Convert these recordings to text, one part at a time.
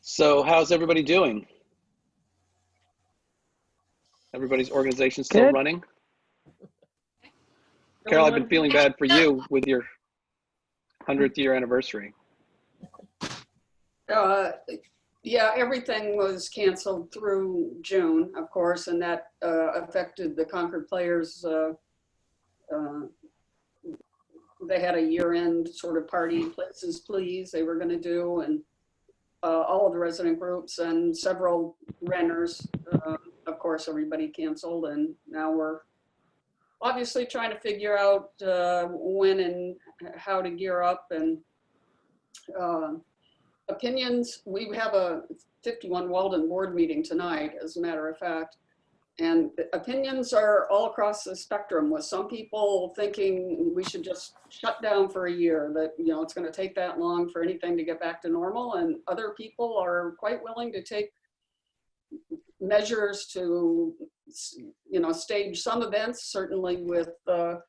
So how's everybody doing? Everybody's organization still Good. running? Carol, I've been feeling bad for you with your 100th year anniversary. Yeah, everything was canceled through June, of course, and that affected the Concord players. They had a year-end sort of party, places please, they were going to do, and all of the resident groups and several renters. Of course, everybody canceled, and now we're obviously trying to figure out when and how to gear up. And opinions, we have a 51 Walden board meeting tonight, as a matter of fact, and opinions are all across the spectrum, with some people thinking we should just shut down for a year, that it's going to take that long for anything to get back to normal, and other people are quite willing to take measures to stage some events, certainly with the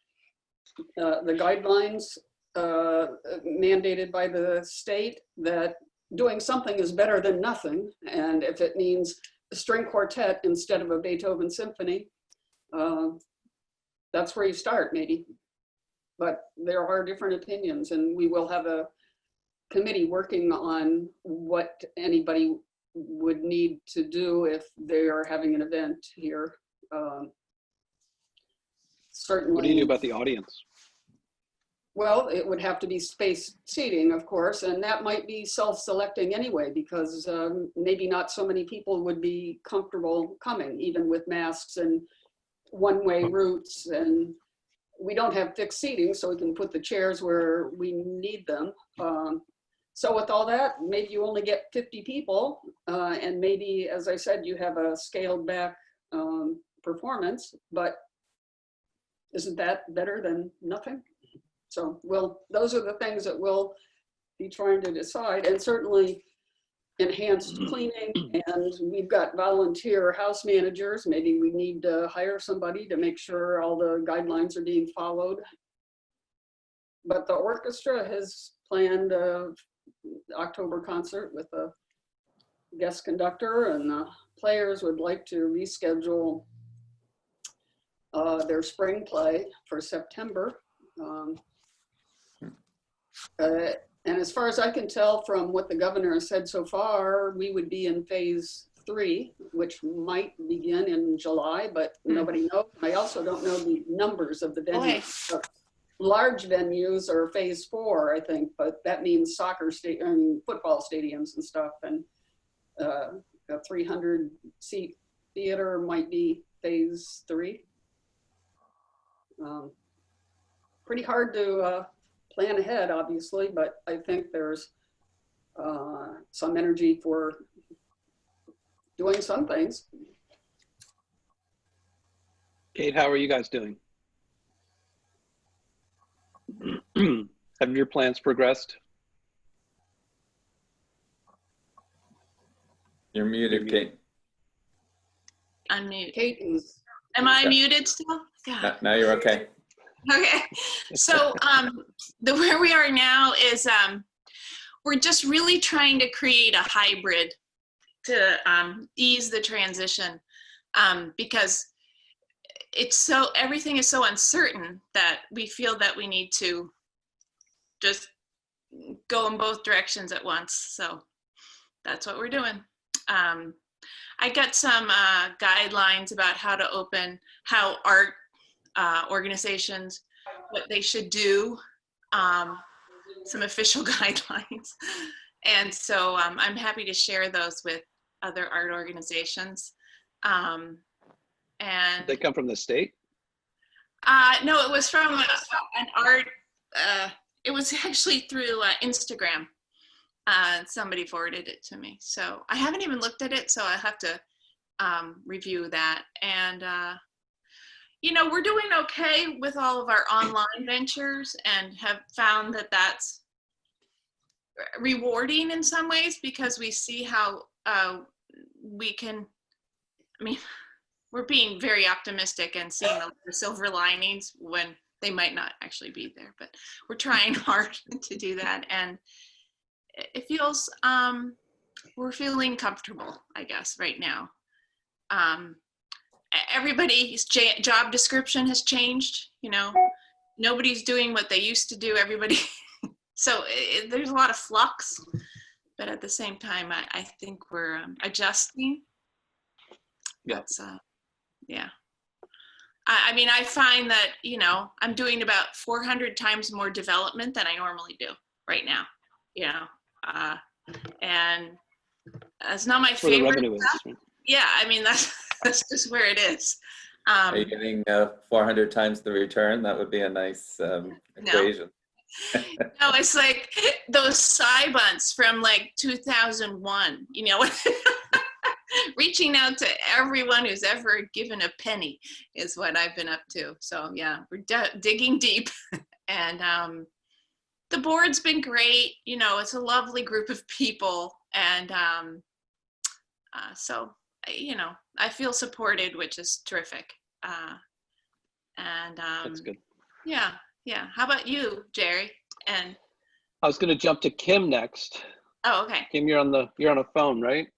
guidelines mandated by the state, that doing something is better than nothing. And if it means a string quartet instead of a Beethoven symphony, that's where you start, maybe. But there are different opinions, and we will have a committee working on what anybody would need to do if they are having an event here. Certainly. What do you do about the audience? Well, it would have to be spaced seating, of course, and that might be self-selecting anyway, because maybe not so many people would be comfortable coming, even with masks and one-way routes. And we don't have fixed seating, so we can put the chairs where we need them. So with all that, maybe you only get 50 people, and maybe, as I said, you have a scaled back performance, but isn't that better than nothing? So those are the things that we'll be trying to decide, and certainly enhanced cleaning, and we've got volunteer house managers. Maybe we need to hire somebody to make sure all the guidelines are being followed. But the orchestra has planned October concert with a guest conductor, and the players would like to reschedule their spring play for September. And as far as I can tell from what the governor has said so far, we would be in phase 3, which might begin in July, but nobody knows. I also don't know the numbers of the venues. Large venues are phase 4, I think, but that means football stadiums and stuff, and a 300 seat theater might be phase 3. Pretty hard to plan ahead, obviously, but I think there's some energy for doing some things. Kate, how are you guys doing? Have your plans progressed? You're muted, Kate. Unmute. Kate is. Am I muted still? God. Now you're okay. Okay. So where we are now is we're just really trying to create a hybrid to ease the transition, because everything is so uncertain that we feel that we need to just go in both directions at once. So that's what we're doing. I got some guidelines about how to open, how art organizations, what they should do, some official guidelines. And so I'm happy to share those with other art organizations. And They come from the state? No, it was from an art, it was actually through Instagram. Somebody forwarded it to me. So I haven't even looked at it, so I have to review that. And we're doing okay with all of our online ventures, and have found that that's rewarding in some ways, because we see how we can, we're being very optimistic and seeing the silver linings when they might not actually be there, but we're trying hard to do that. And it feels we're feeling comfortable, I guess, right now. Everybody's job description has changed, you know. Nobody's doing what they used to do. Everybody, so there's a lot of flux, but at the same time, I think we're adjusting. Yeah. That's, yeah. I mean, I find that, you know, I'm doing about 400 times more development than I normally do right now, you know, and it's not my That's where the favorite revenue is. stuff. Right? Yeah, I mean, that's just where it is. Are you getting 400 times the return? That would be a nice equation. No, it's like those Cybunts from like 2001, you know, reaching out to everyone who's ever given a penny is what I've been up to. So yeah, we're digging deep, and the board's been great. You know, it's a lovely group of people, and so, you know, I feel supported, which is terrific. And That's good. yeah. How about you, Jerry? And I was going to jump to Kim next. oh, okay. Kim, you're on a phone, right?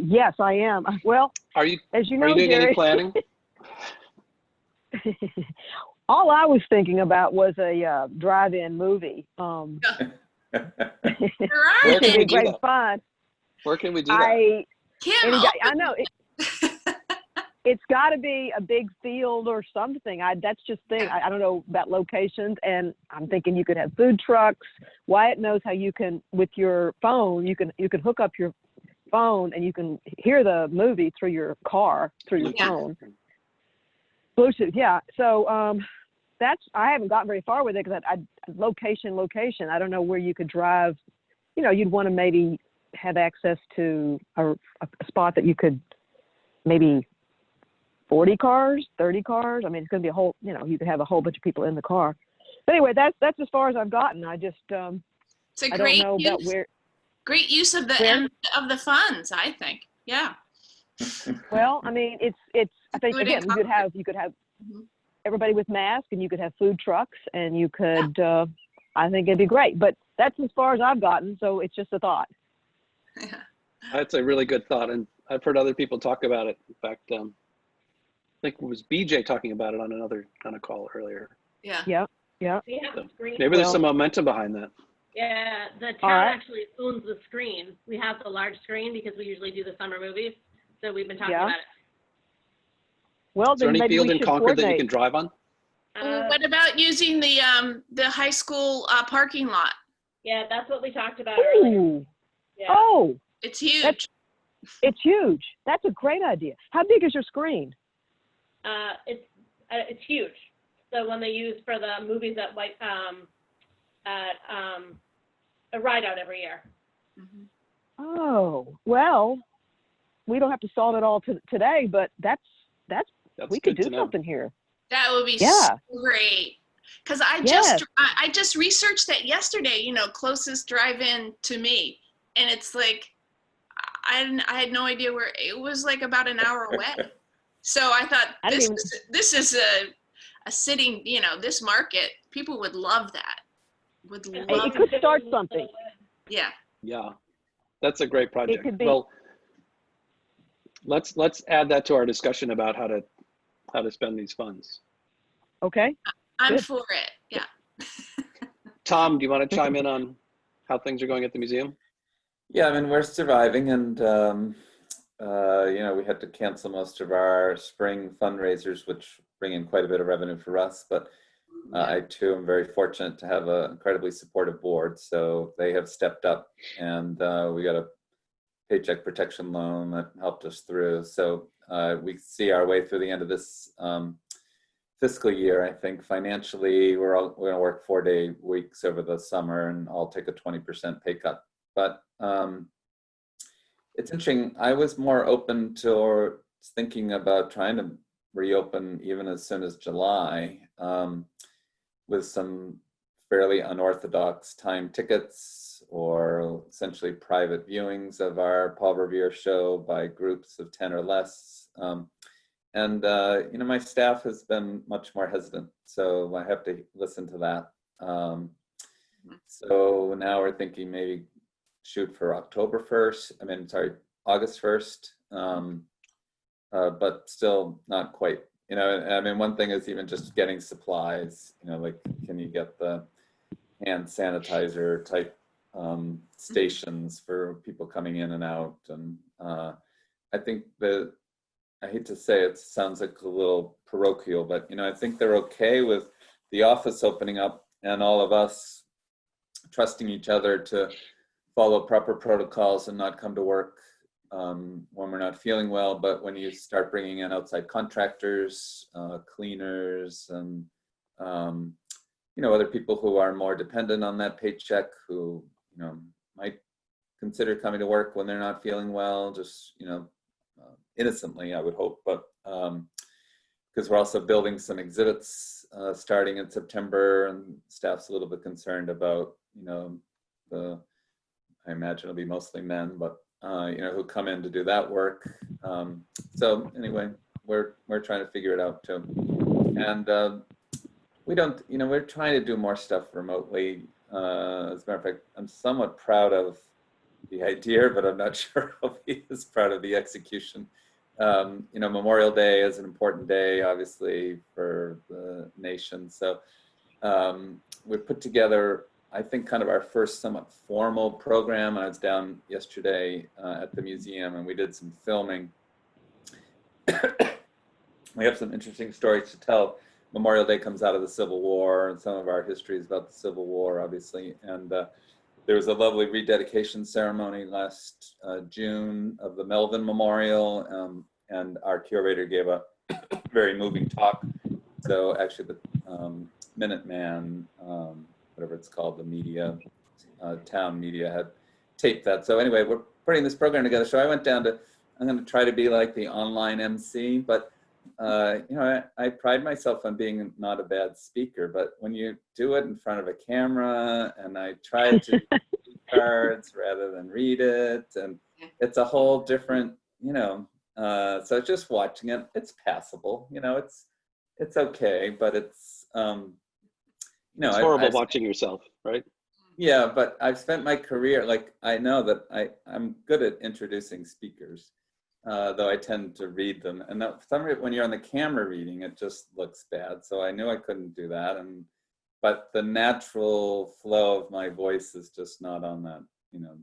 Yes, I am. Well, Are you? as you Are know, you doing Jerry, any planning? all I was thinking about was a drive-in movie. There Where are can we It'd be do great that? fun. Where can we do that? Kim, I know it's got to be a big field or something. That's just the thing. I don't know about locations, and I'm thinking you could have food trucks. Wyatt knows how you can, with your phone, you can hook up your phone and you can hear the movie through your car, through your phone. Bluetooth, yeah. So I haven't gotten very far with it because location. I don't know where you could drive. You know, you'd want to maybe have access to a spot that you could maybe 40 cars, 30 cars. I mean, it's going to be a whole, you know, you could have a whole bunch of people in the car. But anyway, that's as far as I've gotten. I just, it's a I great don't know about where. Great use of Where? the funds, I think. Yeah. Well, I mean, it's. I think Food again, and you could have Mhm. everybody with masks, and you could have food trucks, and you could. I think it'd be great, but that's as far as I've gotten. So it's just a thought. Yeah. That's a really good thought, and I've heard other people talk about it. In fact, I think it was BJ talking about it on a call earlier. Yeah. Yeah. We have a screen. Maybe there's some momentum behind that. Yeah, the All town right. actually owns the screen. We have the large screen because we usually do the summer movies. So we've been talking Yeah. about it. Well, Is there then any maybe field we in should Concord that you coordinate. can drive on? What about using the high school parking lot? Yeah, that's what we talked about earlier. Ooh. Yeah. Oh, It's huge. it's huge. That's a great idea. How big is your screen? It's huge. So when they use for the movies at a ride out every year. Mhm. Oh, well, we don't have to solve it all today, but that's That's we could good do to know. something here. That would be Yeah. so great. Because I Yes. just researched that yesterday, you know, closest drive-in to me. And it's like, I had no idea where, it was like about an hour away. So I thought, I didn't this is a sitting, you know, this market, people would love that. Would It love could start something. Yeah. Yeah, that's a great project. could be- Well, let's add that to our discussion about how to spend these funds. Okay. I'm Good. for it. Yeah. Tom, do you want to chime in on how things are going at the museum? Yeah, I mean, we're surviving, and you know, we had to cancel most of our spring fundraisers, which bring in quite a bit of revenue for us. But I too am very fortunate to have an incredibly supportive board, so they have stepped up, and we got a paycheck protection loan that helped us through. So we see our way through the end of this fiscal year. I think financially, we're going to work 4-day weeks over the summer, and I'll take a 20% pay cut. But it's interesting. I was more open to thinking about trying to reopen even as soon as July with some fairly unorthodox time tickets or essentially private viewings of our Paul Revere show by groups of 10 or less. And you know, my staff has been much more hesitant, so I have to listen to that. So now we're thinking maybe shoot for August 1st. But still not quite, you know, I mean, one thing is even just getting supplies, you know, like, can you get the hand sanitizer type stations for people coming in and out? And I think that, I hate to say it, sounds like a little parochial, but, you know, I think they're okay with the office opening up and all of us trusting each other to follow proper protocols and not come to work when we're not feeling well. But when you start bringing in outside contractors, cleaners, and you know, other people who are more dependent on that paycheck, who, you know, might consider coming to work when they're not feeling well, just, you know, innocently, I would hope. But because we're also building some exhibits starting in September, and staff's a little bit concerned about, you know, I imagine it'll be mostly men, but you know, who come in to do that work. So anyway, we're trying to figure it out too. And we don't, you know, we're trying to do more stuff remotely. As a matter of fact, I'm somewhat proud of the idea, but I'm not sure I'll be as proud of the execution. You know, Memorial Day is an important day, obviously, for the nation. So we put together, I think, kind of our first somewhat formal program. I was down yesterday at the museum, and we did some filming. We have some interesting stories to tell. Memorial Day comes out of the Civil War, and some of our history is about the Civil War, obviously. And there was a lovely rededication ceremony last June of the Melvin Memorial, and our curator gave a very moving talk. So actually the Minuteman, whatever it's called, the media, town media had taped that. So anyway, we're putting this program together. So I went down to, I'm going to try to be like the online MC, but you know, I pride myself on being not a bad speaker, but when you do it in front of a camera, and I tried to do cards rather than read it, and it's a whole different, you know, so just watching it, it's passable, you know, it's okay, but it's, you know, It's horrible watching yourself, right? Yeah, but I've spent my career, like, I know that I'm good at introducing speakers. Though I tend to read them, and when you're on the camera reading, it just looks bad. So I knew I couldn't do that, but the natural flow of my voice is just not on that. You know,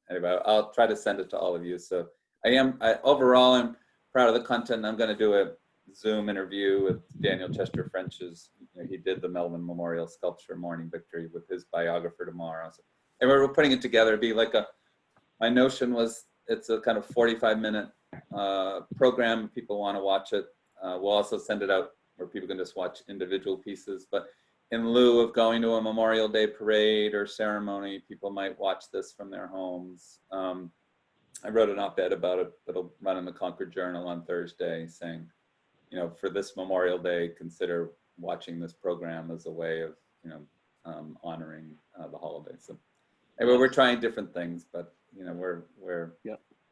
anyway, I'll try to send it to all of you. So overall, I'm proud of the content. I'm going to do a Zoom interview with Daniel Chester French's. You know, he did the Melvin Memorial Sculpture Morning Victory with his biographer tomorrow. So, and we're putting it together. It'd be like my notion was, it's a kind of 45-minute program. If people want to watch it, we'll also send it out where people can just watch individual pieces. But in lieu of going to a Memorial Day parade or ceremony, people might watch this from their homes. I wrote an op-ed about it that'll run in the Concord Journal on Thursday, saying, you know, for this Memorial Day, consider watching this program as a way of, you know, honoring the holiday. So anyway, we're trying different things, but you know, we're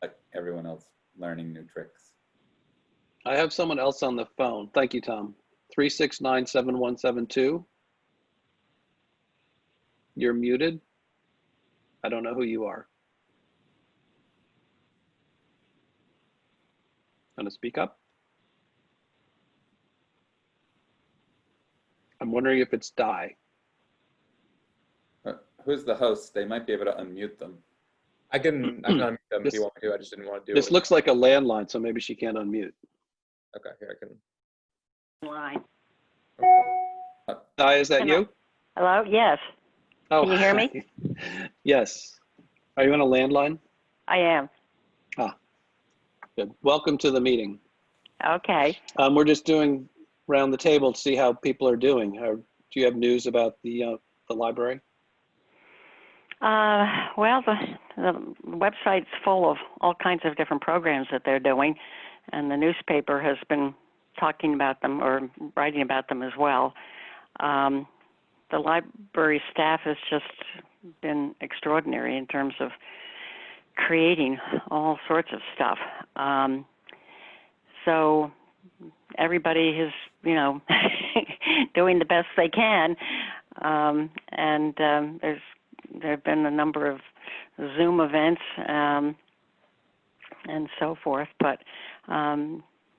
like everyone else, learning new tricks. I have someone else on the phone. Thank you, Tom. 369-7172. You're muted. I don't know who you are. Want to speak up? I'm wondering if it's Di. Who's the host? They might be able to unmute them. I can unmute them if you want me to. I just didn't want to do it. This looks like a landline, so maybe she can't unmute. Okay, here I can. Line. Di, is that you? Hello? Yes. Oh, Can you hear me? Yes. Are you on a landline? I am. Ah, good. Welcome to the meeting. Okay. We're just doing round the table to see how people are doing. Do you have news about the library? Well, the website's full of all kinds of different programs that they're doing, and the newspaper has been talking about them or writing about them as well. The library staff has just been extraordinary in terms of creating all sorts of stuff. So everybody is, you know, doing the best they can, and there have been a number of Zoom events and so forth, but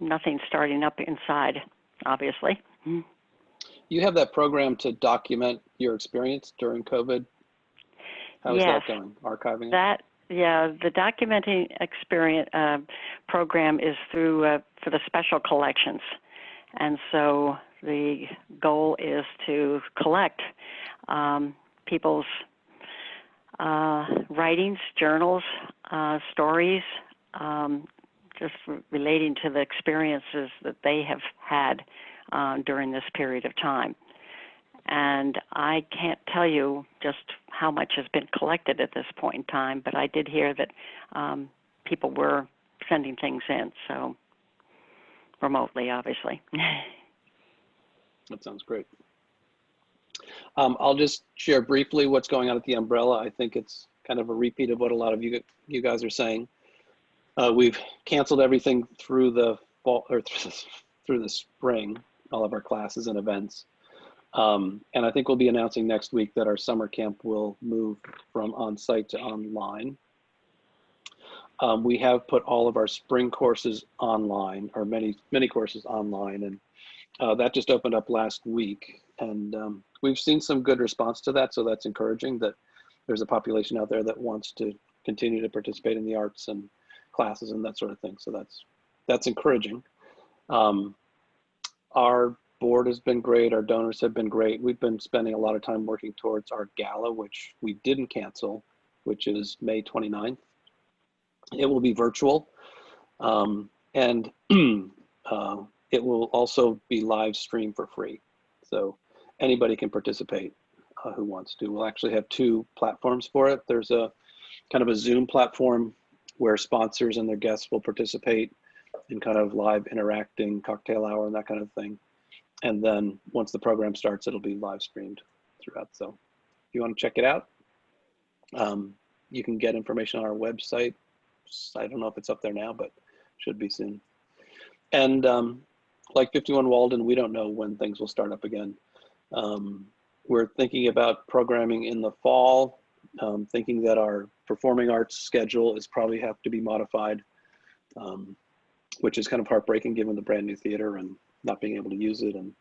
nothing starting up inside, obviously. You have that program to document your experience during COVID. How's Yes. that going? Archiving it? That, yeah, the documenting experience program is through for the special collections. And so the goal is to collect people's writings, journals, stories, just relating to the experiences that they have had during this period of time. And I can't tell you just how much has been collected at this point in time, but I did hear that people were sending things in, so remotely, obviously. That sounds great. I'll just share briefly what's going on at the Umbrella. I think it's kind of a repeat of what a lot of you guys are saying. We've canceled everything through the fall or through the spring, all of our classes and events. And I think we'll be announcing next week that our summer camp will move from on-site to online. We have put all of our spring courses online, or many courses online, and that just opened up last week. And we've seen some good response to that, so that's encouraging that there's a population out there that wants to continue to participate in the arts and classes and that sort of thing. So that's encouraging. Our board has been great. Our donors have been great. We've been spending a lot of time working towards our gala, which we didn't cancel, which is May 29th. It will be virtual, and it will also be live streamed for free. So anybody can participate who wants to. We'll actually have two platforms for it. There's a kind of a Zoom platform where sponsors and their guests will participate in kind of live interacting cocktail hour and that kind of thing. And then once the program starts, it'll be live streamed throughout. So if you want to check it out, you can get information on our website. I don't know if it's up there now, but should be soon. And like 51 Walden, we don't know when things will start up again. We're thinking about programming in the fall, thinking that our performing arts schedule is probably have to be modified, which is kind of heartbreaking given the brand new theater and not being able to use it. And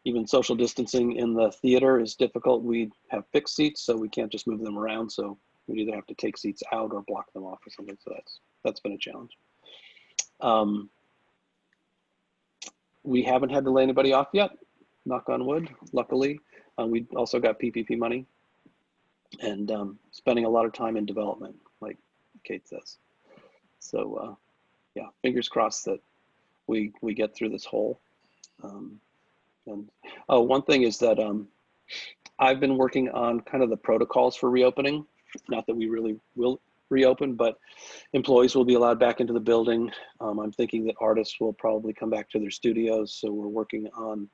even social distancing in the theater is difficult. We have fixed seats, so we can't just move them around. So we'd either have to take seats out or block them off or something. So that's been a challenge. We haven't had to lay anybody off yet, knock on wood, luckily. We also got PPP money and spending a lot of time in development, like Kate says. So yeah, fingers crossed that we get through this hole. And one thing is that I've been working on kind of the protocols for reopening. Not that we really will reopen, but employees will be allowed back into the building. I'm thinking that artists will probably come back to their studios. So we're working on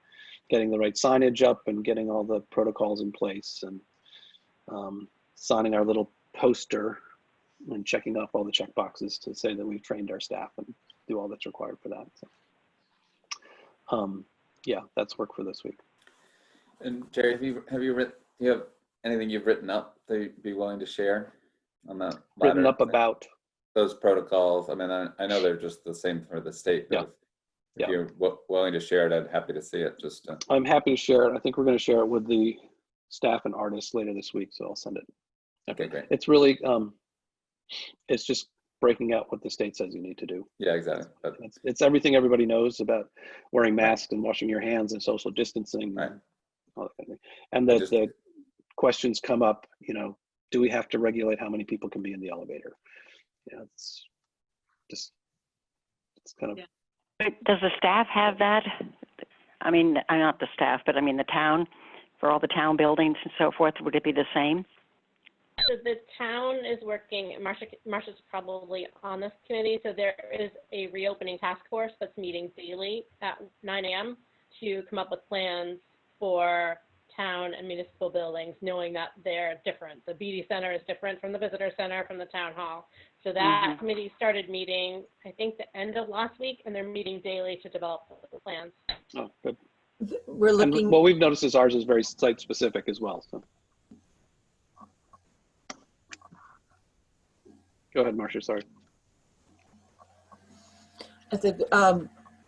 getting the right signage up and getting all the protocols in place and signing our little poster and checking off all the check boxes to say that we've trained our staff and do all that's required for that. So, yeah, that's work for this week. And Jerry, do you have anything you've written up that you'd be willing to share on that? Written up about those protocols? I mean, I know they're just the same for the state, but if you're willing to share it, I'd happy to see it. Just I'm happy to share it. I think we're going to share it with the staff and artists later this week, so I'll send it. Okay, great. It's really, it's just breaking out what the state says you need to do. Yeah, exactly. But it's everything everybody knows about wearing masks and washing your hands and social distancing. Right. And all that kind of thing. And the questions come up, you know, do we have to regulate how many people can be in the elevator? Yeah, it's just, it's kind of. Yeah. Does the staff have that? I mean, not the staff, but I mean the town, for all the town buildings and so forth, would it be the same? So the town is working, Marcia's probably on this committee, so there is a reopening task force that's meeting daily at 9 a.m. to come up with plans for town and municipal buildings, knowing that they're different. The BD Center is different from the Visitor Center, from the Town Hall. So that committee started meeting, I think, the end of last week, and they're meeting daily to develop the plans. Oh, good. We're looking. And what we've noticed is ours is very site specific as well. So. Go ahead, Marcia, sorry.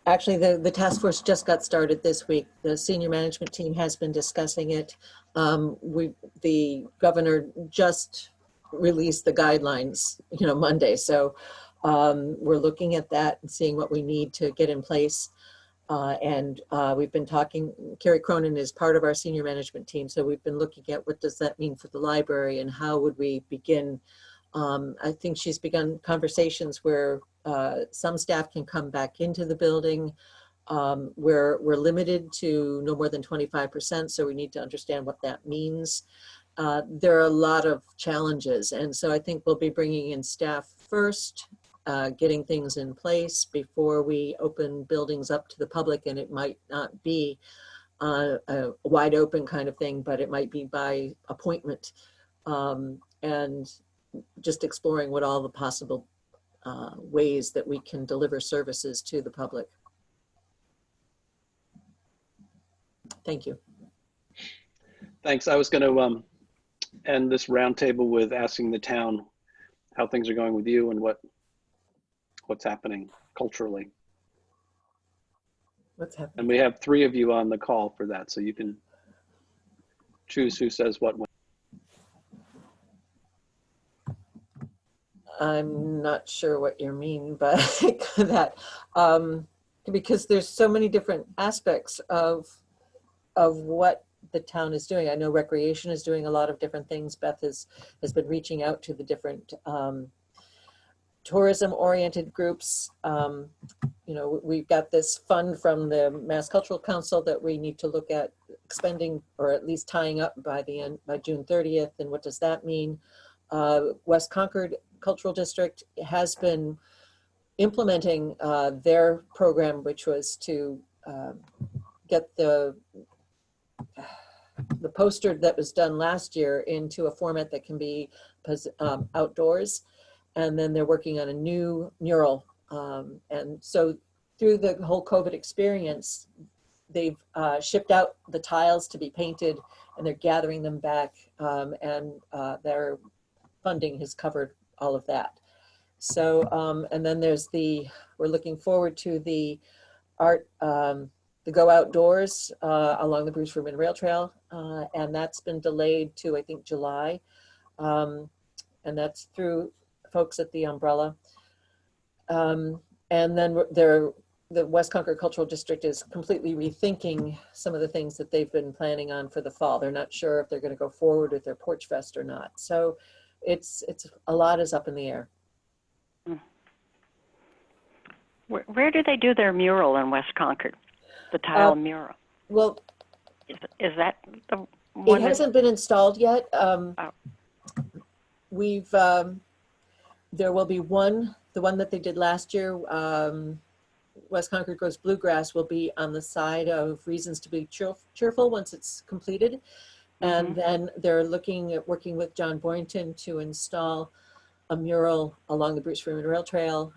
Actually, the task force just got started this week. The senior management team has been discussing it. The governor just released the guidelines, Monday. So we're looking at that and seeing what we need to get in place. We've been talking, Carrie Cronin is part of our senior management team. So we've been looking at what does that mean for the library and how would we begin. I think she's begun conversations where some staff can come back into the building. We're limited to no more than 25%, so we need to understand what that means. There are a lot of challenges, and so I think we'll be bringing in staff first, getting things in place before we open buildings up to the public, and it might not be a wide open kind of thing, but it might be by appointment, and just exploring what all the possible ways that we can deliver services to the public. Thank you. Thanks. I was going to end this roundtable with asking the town how things are going with you and what's happening culturally. What's happening? And we have 3 of you on the call for that, so you can choose who says what when. I'm not sure what you mean by that, because there's so many different aspects of what the town is doing. I know recreation is doing a lot of different things. Beth has been reaching out to the different tourism-oriented groups. We've got this fund from the Mass Cultural Council that we need to look at expending, or at least tying up by June 30th. And what does that mean? West Concord Cultural District has been implementing their program, which was to get the poster that was done last year into a format that can be outdoors. And then they're working on a new mural. And so through the whole COVID experience, they've shipped out the tiles to be painted, and they're gathering them back, and their funding has covered all of that. So, and then there's we're looking forward to the art, the Go Outdoors along the Bruce Rubin Rail Trail, and that's been delayed to, I think, July. And that's through folks at the Umbrella. And then the West Concord Cultural District is completely rethinking some of the things that they've been planning on for the fall. They're not sure if they're going to go forward with their Porch Fest or not. So it's a lot is up in the air. Where do they do their mural in West Concord? The tile mural. Well, is that the one? It hasn't been installed yet. We've there will be the one that they did last year. West Concord Goes Bluegrass will be on the side of Reasons to Be Cheerful once it's completed. And then they're looking at working with John Boynton to install a mural along the Bruce Rubin Rail Trail.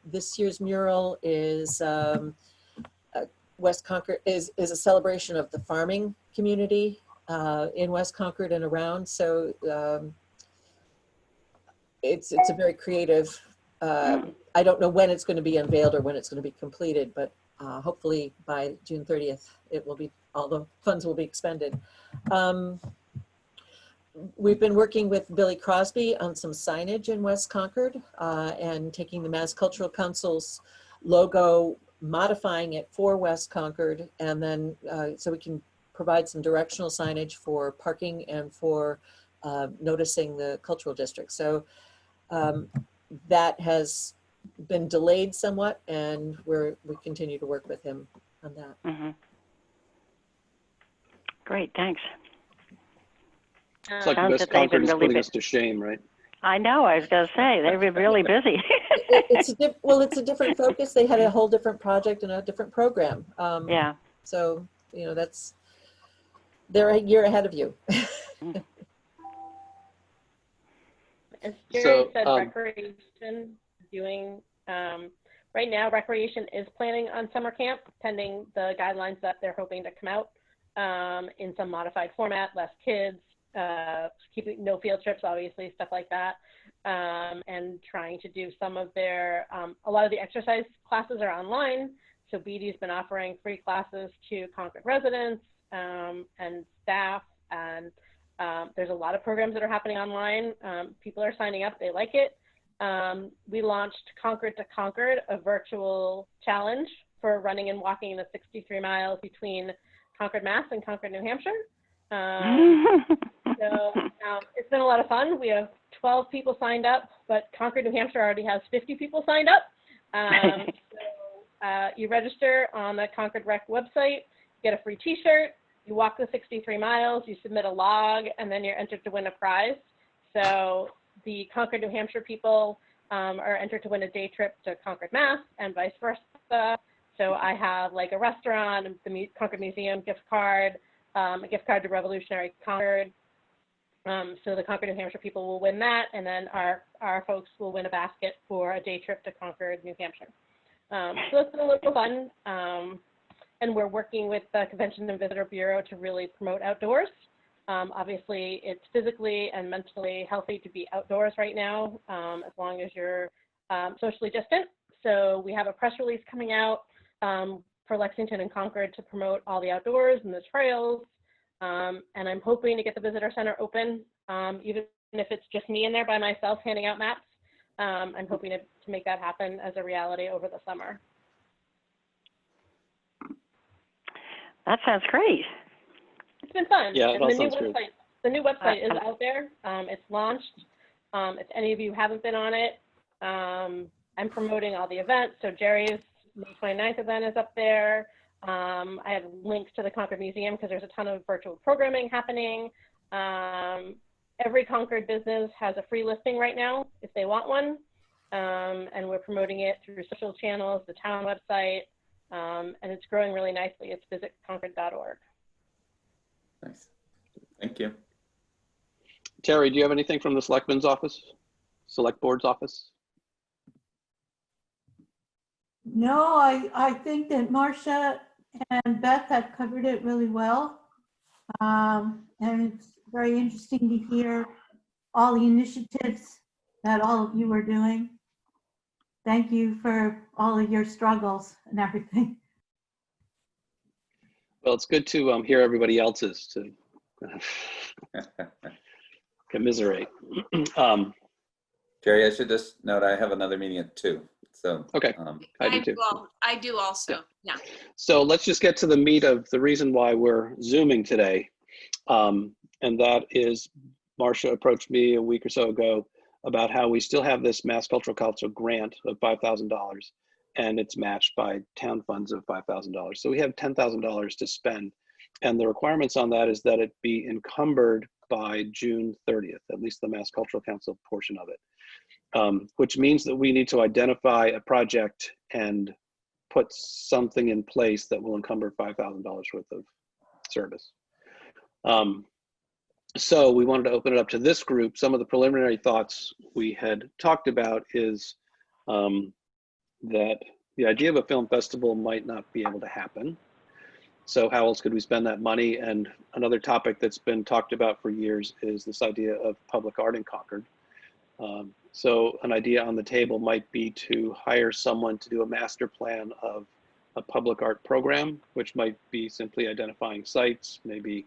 This year's mural is West Concord is a celebration of the farming community in West Concord and around. So it's a very creative. I don't know when it's going to be unveiled or when it's going to be completed, but hopefully by June 30th, it will be, all the funds will be expended. We've been working with Billy Crosby on some signage in West Concord and taking the Mass Cultural Council's logo, modifying it for West Concord, and then so we can provide some directional signage for parking and for noticing the cultural district. So that has been delayed somewhat, and we continue to work with him on that. Great, thanks. It's like West Concord is putting us to shame, right? I know, I was going to say, they were really busy. It's a different focus. They had a whole different project and a different program. Yeah. So, they're a year ahead of you. As Jerry said, Recreation doing, right now, Recreation is planning on summer camp, pending the guidelines that they're hoping to come out in some modified format, less kids, keeping no field trips, obviously, stuff like that. and trying to do some of their, a lot of the exercise classes are online. So BD's been offering free classes to Concord residents and staff, and there's a lot of programs that are happening online. People are signing up, they like it. We launched Concord to Concord, a virtual challenge for running and walking the 63 miles between Concord, Mass. And Concord, New Hampshire. It's been a lot of fun. We have 12 people signed up, but Concord, New Hampshire already has 50 people signed up. You register on the Concord Rec website, get a free t-shirt, you walk the 63 miles, you submit a log, and then you're entered to win a prize. So the Concord, New Hampshire people are entered to win a day trip to Concord, Mass. And vice versa. So I have like a restaurant, the Concord Museum gift card, a gift card to Revolutionary Concord. So the Concord, New Hampshire people will win that, and then our folks will win a basket for a day trip to Concord, New Hampshire. So it's been a little fun, and we're working with the Convention and Visitor Bureau to really promote outdoors. Obviously, it's physically and mentally healthy to be outdoors right now, as long as you're socially distant. So we have a press release coming out for Lexington and Concord to promote all the outdoors and the trails. And I'm hoping to get the visitor center open, even if it's just me in there by myself handing out maps. I'm hoping to make that happen as a reality over the summer. That sounds great. It's been fun. Yeah, and the new website is out there. It's launched. If any of you haven't been on it, I'm promoting all the events. So Jerry's May 29th event is up there. I have links to the Concord Museum because there's a ton of virtual programming happening. Every Concord business has a free listing right now if they want one. And we're promoting it through social channels, the town website, and it's growing really nicely. It's visitconcord.org. Nice. Thank you. Terry, do you have anything from the Selectman's office? Select Board's office? No, I think that Marcia and Beth have covered it really well. And it's very interesting to hear all the initiatives that all of you are doing. Thank you for all of your struggles and everything. Well, it's good to hear everybody else's to commiserate. Jerry, I should just note I have another meeting at 2. So okay, I do too. I do also, yeah. So let's just get to the meat of the reason why we're Zooming today. And that is, Marcia approached me a week or so ago about how we still have this Mass Cultural Council grant of $5,000, and it's matched by town funds of $5,000. So we have $10,000 to spend. And the requirements on that is that it be encumbered by June 30th, at least the Mass Cultural Council portion of it, which means that we need to identify a project and put something in place that will encumber $5,000 worth of service. So we wanted to open it up to this group. Some of the preliminary thoughts we had talked about is that the idea of a film festival might not be able to happen. So how else could we spend that money? And another topic that's been talked about for years is this idea of public art in Concord. So an idea on the table might be to hire someone to do a master plan of a public art program, which might be simply identifying sites, maybe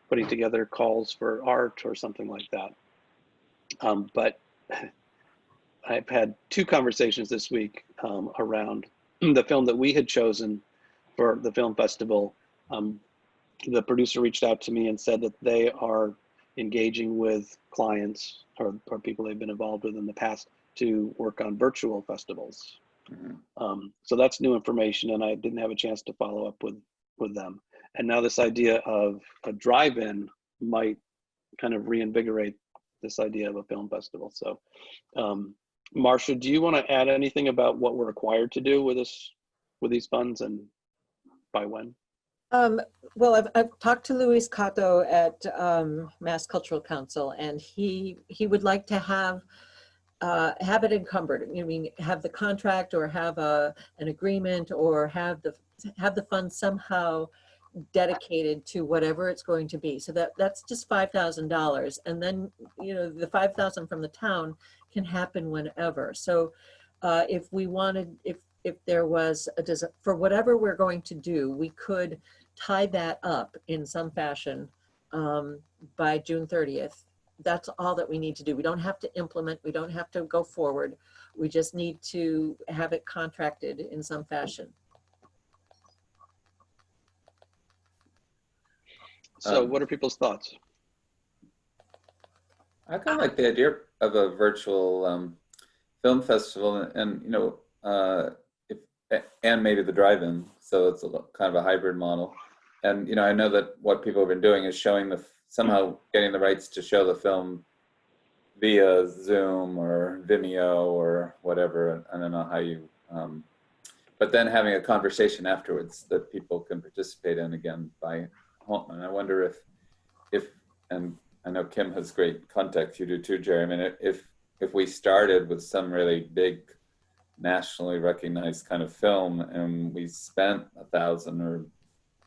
putting together calls for art or something like that. But I've had 2 conversations this week around the film that we had chosen for the film festival. The producer reached out to me and said that they are engaging with clients or people they've been involved with in the past to work on virtual festivals. Mm-hmm. So that's new information, and I didn't have a chance to follow up with them. And now this idea of a drive-in might kind of reinvigorate this idea of a film festival. So Marcia, do you want to add anything about what we're required to do with these funds and by when? Well, I've talked to Luis Cato at Mass Cultural Council, and he would like to have it encumbered. I mean, have the contract or have an agreement or have the funds somehow dedicated to whatever it's going to be. So that's just $5,000. And then, you know, the 5,000 from the town can happen whenever. So if we wanted, if there was for whatever we're going to do, we could tie that up in some fashion by June 30th. That's all that we need to do. We don't have to implement, we don't have to go forward. We just need to have it contracted in some fashion. So what are people's thoughts? I kind of like the idea of a virtual film festival, and you know, and maybe the drive-in. So it's kind of a hybrid model. And you know, I know that what people have been doing is showing somehow getting the rights to show the film via Zoom or Vimeo or whatever. I don't know how you, but then having a conversation afterwards that people can participate in again by home. And I wonder if, and I know Kim has great context, you do too, Jerry. I mean, if we started with some really big, nationally recognized kind of film, and we spent $1,000 or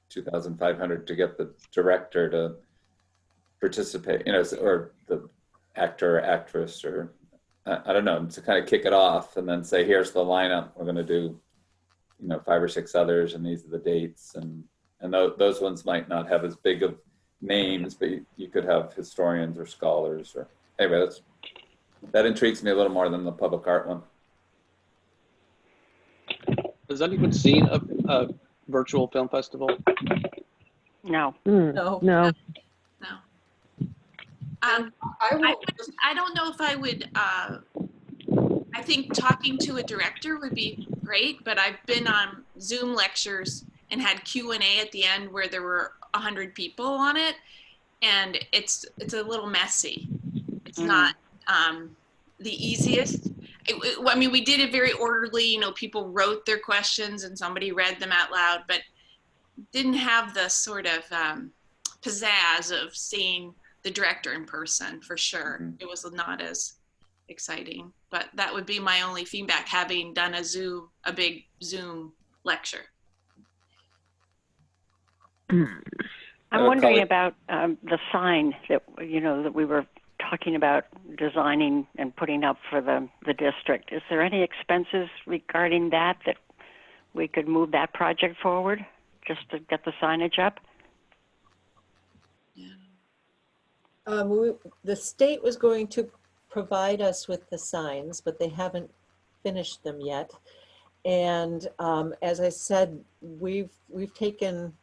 $2,500 to get the director to participate, you know, or the actor or actress, or I don't know, to kind of kick it off and then say, here's the lineup. We're going to do, you know, 5 or 6 others, and these are the dates, and those ones might not have as big of names, but you could have historians or scholars, or anyway, that intrigues me a little more than the public art one. Has anyone seen a virtual film festival? No. No. No. I don't know if I would, I think talking to a director would be great, but I've been on Zoom lectures and had Q&A at the end where there were 100 people on it, and it's a little messy. It's not the easiest. I mean, we did it very orderly, you know, people wrote their questions and somebody read them out loud, but didn't have the sort of pizzazz of seeing the director in person, for sure. It was not as exciting, but that would be my only feedback, having done a big Zoom lecture. I'm wondering about the sign that, you know, that we were talking about designing and putting up for the district. Is there any expenses regarding that we could move that project forward just to get the signage up? The state was going to provide us with the signs, but they haven't finished them yet. And as I said, we've taken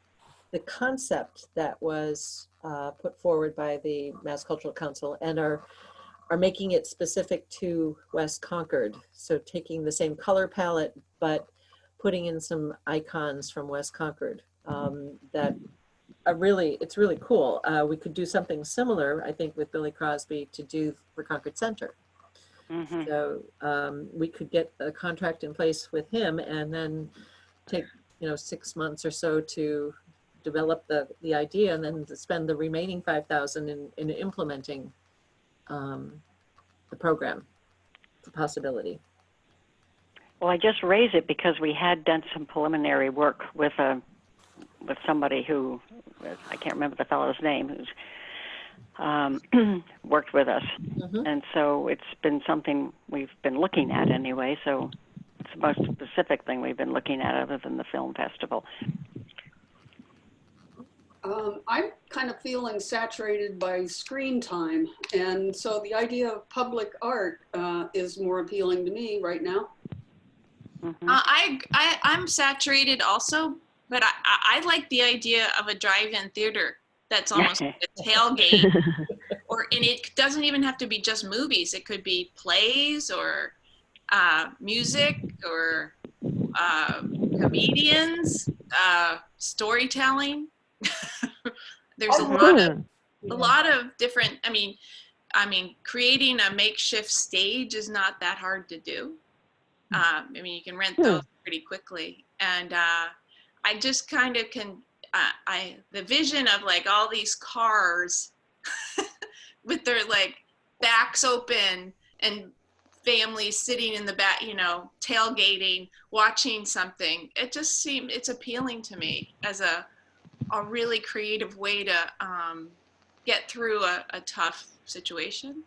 the concept that was put forward by the Mass Cultural Council and are making it specific to West Concord. So taking the same color palette, but putting in some icons from West Concord that are it's really cool. We could do something similar, I think, with Billy Crosby to do for Concord Center. So we could get a contract in place with him and then take, you know, 6 months or so to develop the idea, and then to spend the remaining 5,000 in implementing the program. It's a possibility. Well, I just raise it because we had done some preliminary work with somebody who, I can't remember the fellow's name, who's worked with us. And so it's been something we've been looking at anyway. So it's the most specific thing we've been looking at other than the film festival. I'm kind of feeling saturated by screen time. And so the idea of public art is more appealing to me right now. I'm saturated also, but I like the idea of a drive-in theater that's almost like a tailgate. And it doesn't even have to be just movies. It could be plays or music or comedians, storytelling. There's a lot of different, I mean, creating a makeshift stage is not that hard to do. I mean, you can rent those pretty quickly. And I just kind of the vision of like all these cars with their like backs open and families sitting in the back, you know, tailgating, watching something. It's appealing to me as a a really creative way to get through a tough situation.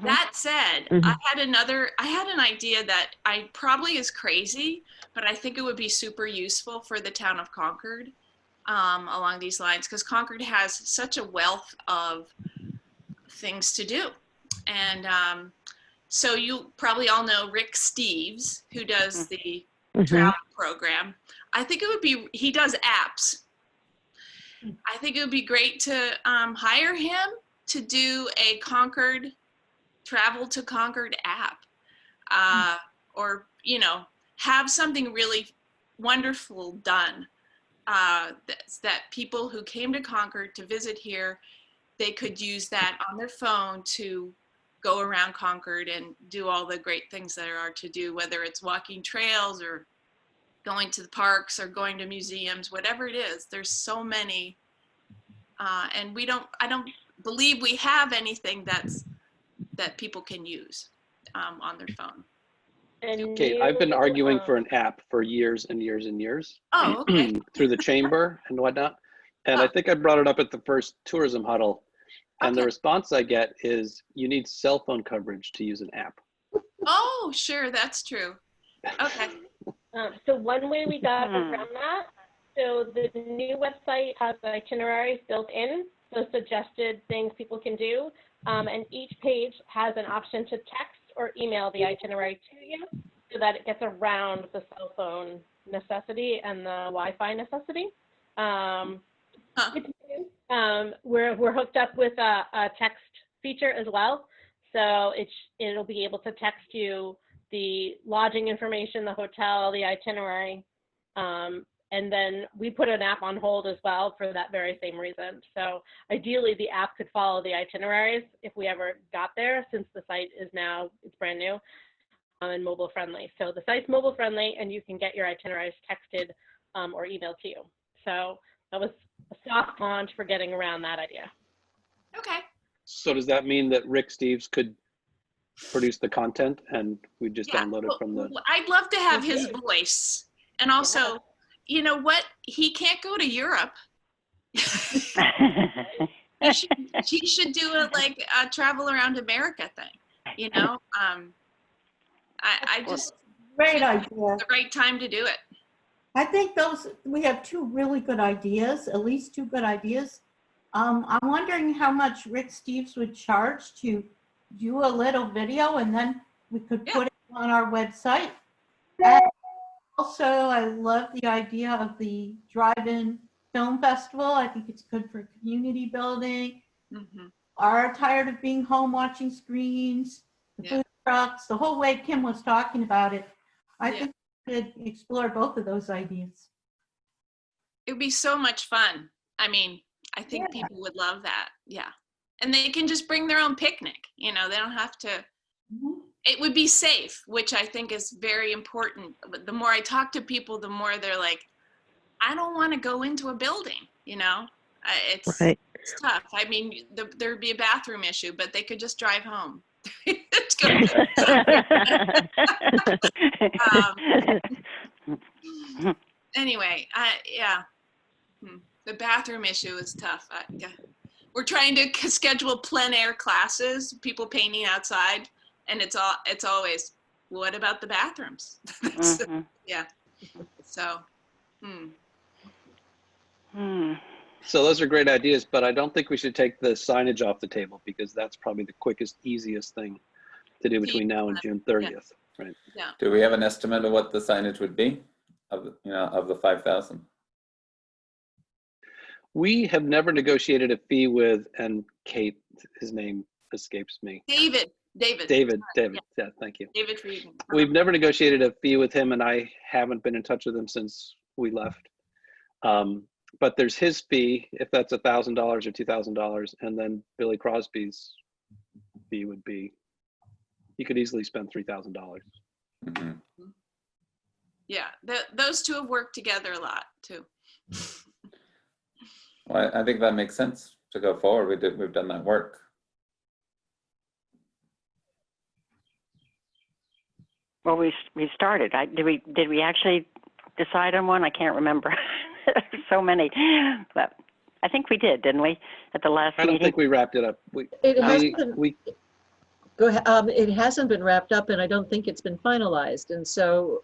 That said, I had an idea that I probably is crazy, but I think it would be super useful for the town of Concord along these lines, because Concord has such a wealth of things to do. And so you probably all know Rick Steves, who does the travel program. I think it would be, he does apps. I think it would be great to hire him to do a Concord, Travel to Concord app, or, you know, have something really wonderful done that people who came to Concord to visit here, they could use that on their phone to go around Concord and do all the great things that there are to do, whether it's walking trails or going to the parks or going to museums, whatever it is. There's so many, and I don't believe we have anything that people can use on their phone. Okay, I've been arguing for an app for years and years and years. Oh, okay. Through the chamber and whatnot. And I think I brought it up at the first tourism huddle. And the response I get is, you need cell phone coverage to use an app. Oh, sure, that's true. Okay. So one way we got around that, so the new website has itineraries built in, so suggested things people can do. And each page has an option to text or email the itinerary to you so that it gets around the cell phone necessity and the Wi-Fi necessity. We're hooked up with a text feature as well. So it'll be able to text you the lodging information, the hotel, the itinerary. And then we put an app on hold as well for that very same reason. So ideally the app could follow the itineraries if we ever got there, since the site is now, it's brand new and mobile friendly. So the site's mobile friendly and you can get your itineraries texted or emailed to you. So that was a soft launch for getting around that idea. Okay. So does that mean that Rick Steves could produce the content and we just download it from the... I'd love to have his voice. And also, you know what? He can't go to Europe. he should do like a travel around America thing, you know? I just... Great idea. The right time to do it. I think we have two really good ideas, at least two good ideas. I'm wondering how much Rick Steves would charge to do a little video, and then we could put it on our website. And also, I love the idea of the drive-in film festival. I think it's good for community building. Are tired of being home watching screens, the food trucks, the whole way Kim was talking about it. I think we could explore both of those ideas. It would be so much fun. I mean, I think people would love that. Yeah. And they can just bring their own picnic. You know, they don't have to. It would be safe, which I think is very important. But the more I talk to people, the more they're like, I don't want to go into a building, you know? It's tough. I mean, there'd be a bathroom issue, but they could just drive home. Anyway, the bathroom issue is tough. We're trying to schedule plein air classes, people painting outside, and it's always, what about the bathrooms? Yeah. So. So those are great ideas, but I don't think we should take the signage off the table, because that's probably the quickest, easiest thing to do between now and June 30th, right? Yeah. Do we have an estimate of what the signage would be of the 5,000? We have never negotiated a fee with, and Kate, his name escapes me. David. Yeah, thank you. David Frieden. We've never negotiated a fee with him, and I haven't been in touch with him since we left. But there's his fee, if that's $1,000 or $2,000, and then Billy Crosby's fee would be, you could easily spend $3,000. Yeah, those two have worked together a lot too. Well, I think that makes sense to go forward. We've done that work. Well, we started. Did we actually decide on one? I can't remember. So many, but I think we did, didn't we, at the last I don't meeting? think we wrapped it up. It hasn't been, go ahead. It hasn't been wrapped up, and I don't think it's been finalized. And so,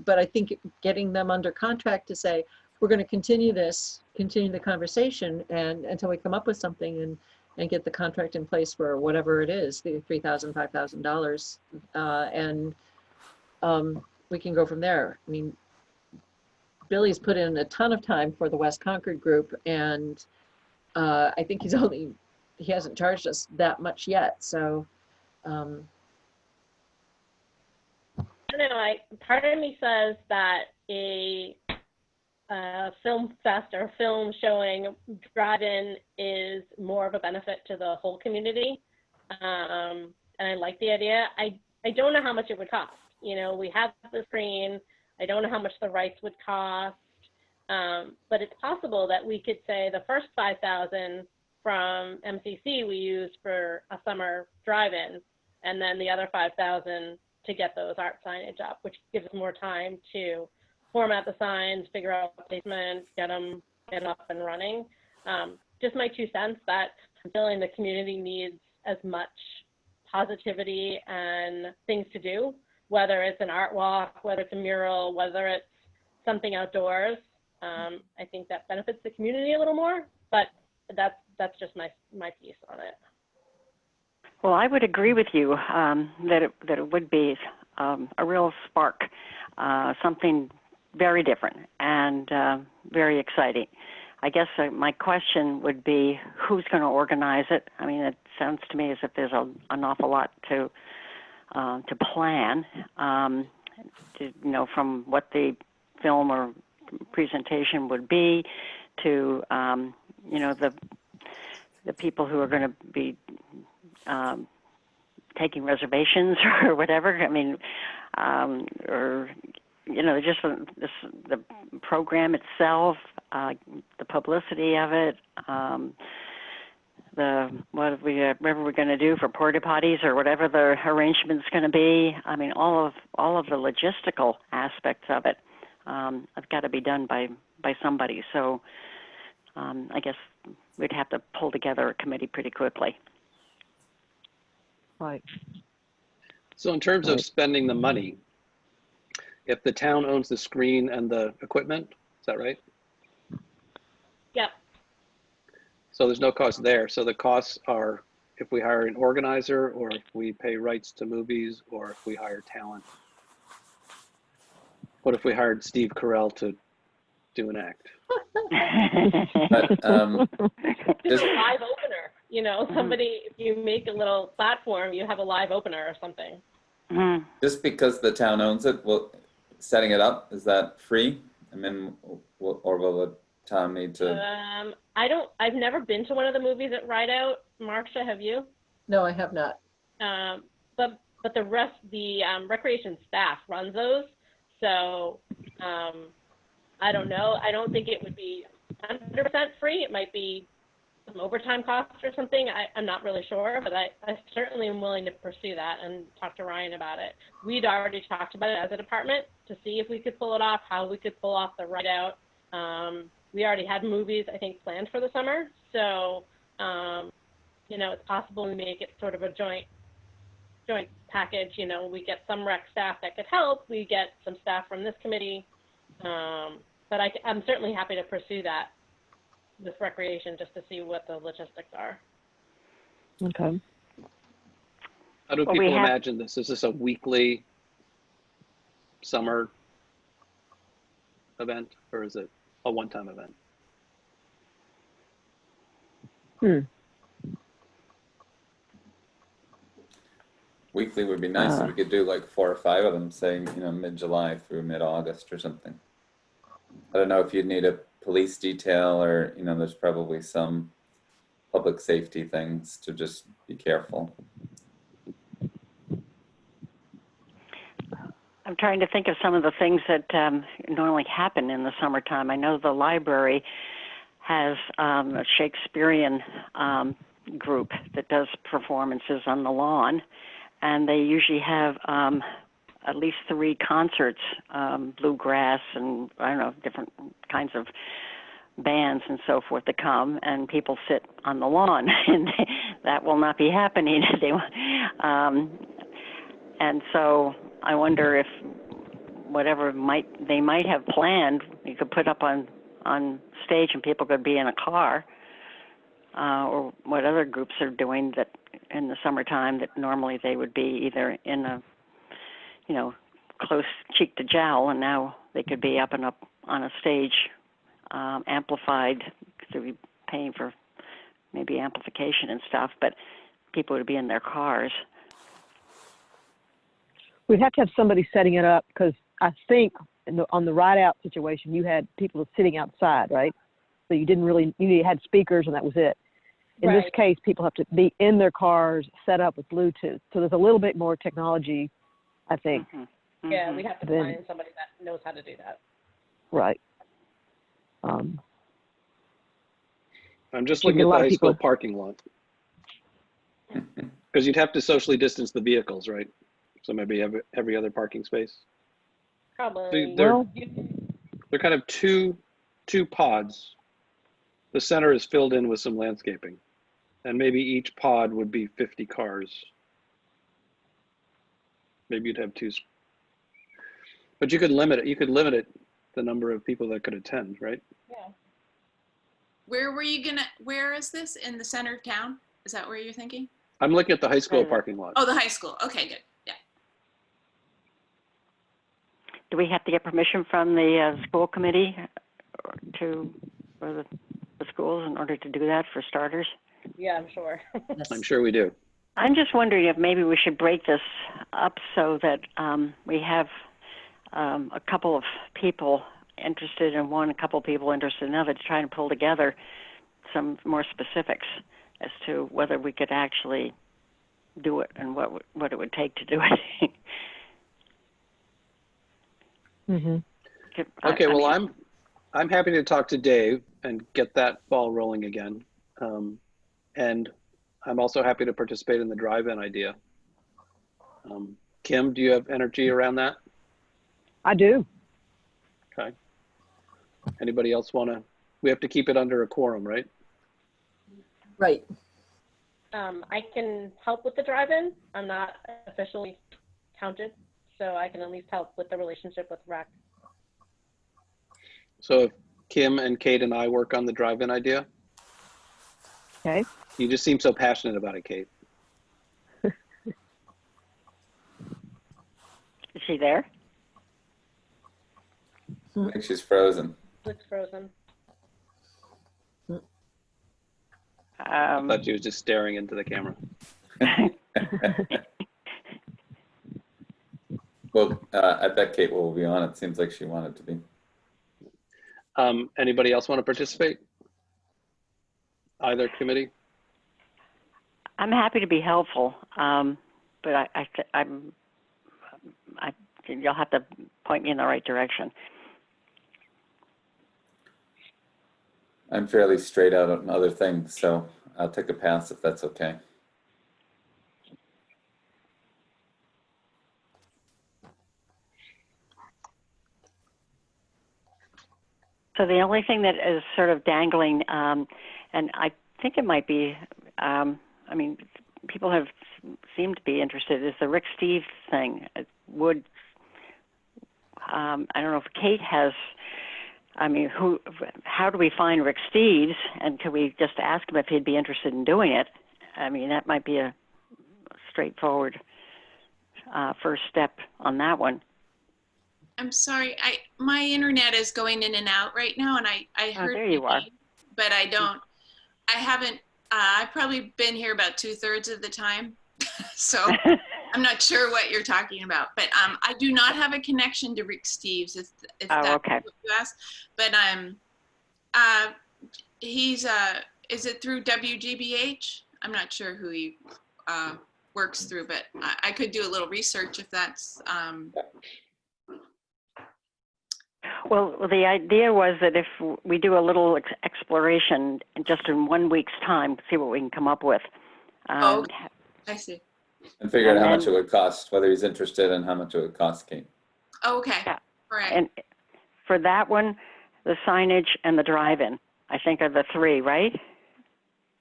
but I think getting them under contract to say, we're going to continue the conversation and until we come up with something and get the contract in place for whatever it is, the $3,000, $5,000, and we can go from there. I mean, Billy's put in a ton of time for the West Concord group, and I think he hasn't charged us that much yet. So, I don't know. Part of me says that a film fest or film showing drive-in is more of a benefit to the whole community, and I like the idea. I don't know how much it would cost. You know, we have the screen. I don't know how much the rights would cost, but it's possible that we could say the first $5,000 from MCC we used for a summer drive-in, and then the other $5,000 to get those art signage up, which gives us more time to format the signs, figure out placement, get them up and running. Just my 2 cents that I'm feeling the community needs as much positivity and things to do, whether it's an art walk, whether it's a mural, whether it's something outdoors. I think that benefits the community a little more, but that's just my piece on it. Well, I would agree with you that it would be a real spark, something very different and very exciting. I guess my question would be, who's going to organize it? I mean, it sounds to me as if there's an awful lot to plan, from what the film or presentation would be to, the people who are going to be taking reservations or whatever. I mean, just the program itself, the publicity of it, whatever we're going to do for porta potties or whatever the arrangement's going to be. I mean, all of the logistical aspects of it have got to be done by somebody. So I guess we'd have to pull together a committee pretty quickly. Right. So in terms of spending the money, if the town owns the screen and the equipment, is that right? Yep. So there's no cost there. So the costs are if we hire an organizer, or if we pay rights to movies, or if we hire talent. What if we hired Steve Carell to do an act? But, just a live opener, somebody, if you make a little platform, you have a live opener or something. Just because the town owns it, setting it up, is that free? I mean, or will the town need to? I've never been to one of the movies at Rideout. Marcia, have you? No, I have not. But the recreation staff runs those. So I don't know. I don't think it would be 100% free. It might be some overtime costs or something. I'm not really sure, but I certainly am willing to pursue that and talk to Ryan about it. We'd already talked about it as a department to see if we could pull it off, how we could pull off the Rideout. We already had movies, I think, planned for the summer. So, it's possible we make it sort of a joint package. We get some rec staff that could help. We get some staff from this committee. But I'm certainly happy to pursue that with recreation just to see what the logistics are. Okay. How do people imagine this? Is this a weekly summer event, or is it a one-time event? Weekly would be nice if we could do like 4 or 5 of them, saying, mid-July through mid-August or something. I don't know if you'd need a police detail or, there's probably some public safety things to just be careful. I'm trying to think of some of the things that normally happen in the summertime. I know the library has a Shakespearean group that does performances on the lawn, and they usually have at least 3 concerts, bluegrass and I don't know, different kinds of bands and so forth to come, and people sit on the lawn, and that will not be happening. And so I wonder if whatever they might have planned, you could put up on stage, and people could be in a car, or what other groups are doing that in the summertime that normally they would be either in a, close cheek to jowl, and now they could be up and up on a stage, amplified, because they'd be paying for maybe amplification and stuff, but people would be in their cars. We'd have to have somebody setting it up, because I think on the ride out situation, you had people sitting outside, right? So you didn't really, you had speakers and that was it. In this case, people have to be in their cars, set up with Bluetooth. So there's a little bit more technology, I think. Mm-hmm. Yeah, we'd have to find somebody that knows how to do that. Right. I'm just looking at the high school parking lot. Because you'd have to socially distance the vehicles, right? So maybe every other parking space. Probably. They're kind of two pods. The center is filled in with some landscaping, and maybe each pod would be 50 cars. Maybe you'd have 2, but you could limit it. You could limit it the number of people that could attend, right? Yeah. Where is this? In the center of town? Is that where you're thinking? I'm looking at the high school parking lot. Oh, the high school. Okay, good. Yeah. Do we have to get permission from the school committee or the schools in order to do that, for starters? Yeah, I'm sure. I'm sure we do. I'm just wondering if maybe we should break this up so that we have a couple of people interested in one, a couple of people interested in another, to try and pull together some more specifics as to whether we could actually do it and what it would take to do it. Mm-hmm. Okay, well, I'm happy to talk to Dave and get that ball rolling again. And I'm also happy to participate in the drive-in idea. Kim, do you have energy around that? I do. Okay. Anybody else we have to keep it under a quorum, right? Right. I can help with the drive-in. I'm not officially counted, so I can at least help with the relationship with REC. So if Kim and Kate and I work on the drive-in idea. Okay. You just seem so passionate about it, Kate. Is she there? I think she's frozen. It's frozen. I thought she was just staring into the camera. Well, I bet Kate will be on. It seems like she wanted to be. Anybody else want to participate? Either committee? I'm happy to be helpful, but you'll have to point me in the right direction. I'm fairly straight out on other things, so I'll take a pass if that's okay. So the only thing that is sort of dangling, and I think it might be, people have seemed to be interested, is the Rick Steves thing. I don't know if Kate has, how do we find Rick Steves, and could we just ask him if he'd be interested in doing it? I mean, that might be a straightforward first step on that one. I'm sorry, my internet is going in and out right now, and I heard there you are. But I've probably been here about 2/3 of the time, so I'm not sure what you're talking about. But I do not have a connection to Rick Steves, if that's okay. what you asked. But he's is it through WGBH? I'm not sure who he works through, but I could do a little research if that's. Well, the idea was that if we do a little exploration just in 1 week's time, see what we can come up with. I see. And figure out And how much it then- would cost, whether he's interested and how much it would cost, Kate. Okay, Yeah. all right. And for that one, the signage and the drive-in, I think are the three, right?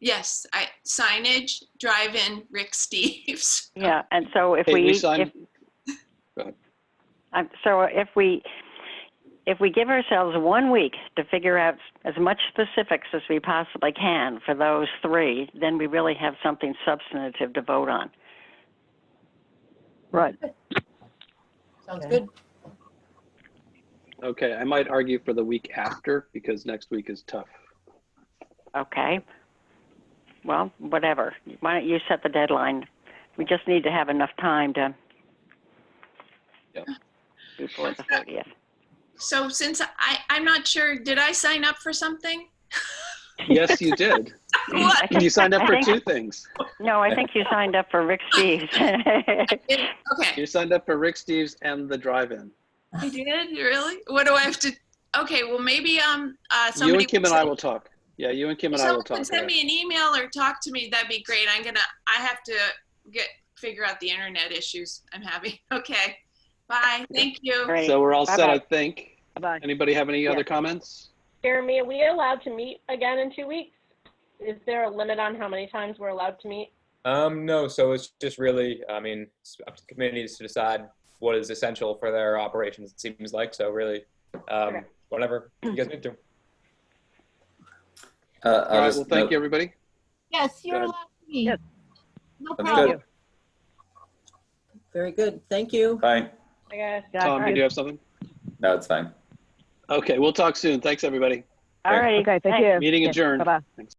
Yes, signage, drive-in, Rick Steves. Yeah, and so if Hey, we we, signed, so if we give ourselves 1 week to figure out as much specifics as we possibly can for those three, then we really have something substantive to vote on. Right. Sounds Okay. good. okay, I might argue for the week after because next week is tough. Okay. Well, whatever. Why don't you set the deadline? We just need to have enough time to. Yep. Before the 30th. So since I'm not sure, did I sign up for something? Yes, you did. What? You signed up I for think- 2 things. No, I think you signed up for Rick Steves. Okay, You signed up for Rick Steves and the drive-in. I did, really? What do I have to, okay, well, maybe You somebody. and Kim and I will talk. Yeah, you and Kim and I will Someone talk. can send about it. me an email or talk to me, that'd be great. I have to figure out the internet issues I'm having. Okay, bye, thank you. Great. So we're all set, Bye-bye. I think. Bye. Anybody have any Yeah. other comments? Jeremy, are we allowed to meet again in 2 weeks? Is there a limit on how many times we're allowed to meet? No, so it's just really, I mean, it's up to committees to decide what is essential for their operations, it seems like. So really, whatever you guys need to. All right, well, thank you, everybody. Yes, you're ahead. allowed to meet. Yes. No That's problem. good. Very good. Thank you. Fine. I guess. Yeah, Tom, great. you do have something? No, it's fine. Okay, we'll talk soon. Thanks, everybody. All right. Okay, thank Thanks. you. Meeting Yeah, adjourned. Bye-bye. Thanks.